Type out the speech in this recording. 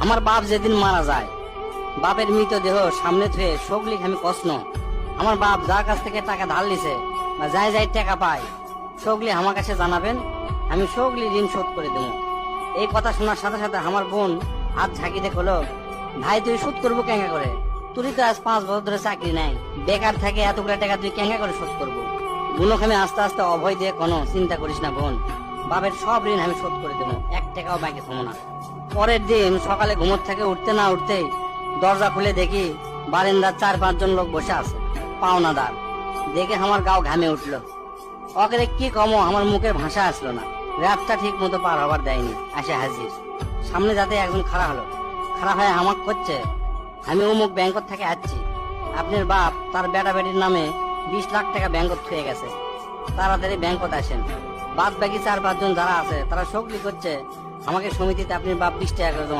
আমার বাপ যেদিন মারা যায়, বাপের মৃতদেহ সামনে থুয়ে সগলিক আমি কষ্ণ। আমার বাপ যার কাছ থেকে টাকা ধার লিছে বা যাই যাই টাকা পায়, সগলি আমার কাছে জানাবেন, আমি সগলি ঋণ শোধ করে দেবো। এই কথা শোনার সাথে সাথে আমার বোন হাত ঝাঁকিতে হলো, ভাই তুই শোধ করবো কেঙ্গা করে? তুই তো আজ 5 বছর ধরে চাকরি নাই, বেকার থাকে এতগুলো টাকা তুই কেঙ্গা করে শোধ করবো? বোনকে আমি আস্তে আস্তে অভয় দিয়ে, কোনো চিন্তা করিস না বোন, বাপের সব ঋণ আমি শোধ করে দেবো, 1 টাকাও বাকি থামো না। পরের দিন সকালে ঘুমোর থেকে উঠতে না উঠতেই দরজা খুলে দেখি বারান্দার 4-5 জন লোক বসে আছে, পাওনাদার। দেখে আমার গাও ঘামে উঠলো। অকেরে কি কমো, আমার মুখের ভাষা আসলো না। রাতটা ঠিক মতো পার হবার দেয়নি, আসে হাজির। সামনে যাতে একজন খাড়া হলো, খাড়া হয়ে আমাক করছে, আমি অমুক ব্যাংকত থেকে আসছি, আপনার বাপ তার বেটা বেটির নামে 20 লাখ টাকা ব্যাংকত থুয়ে গেছে, তাড়াতাড়ি ব্যাংকত আসেন। বাদ বাকি 4-5 জন যারা আছে তারা সকলি করছে আমাকে সমিতিতে আপনার বাপ 20 টাকা করে জমা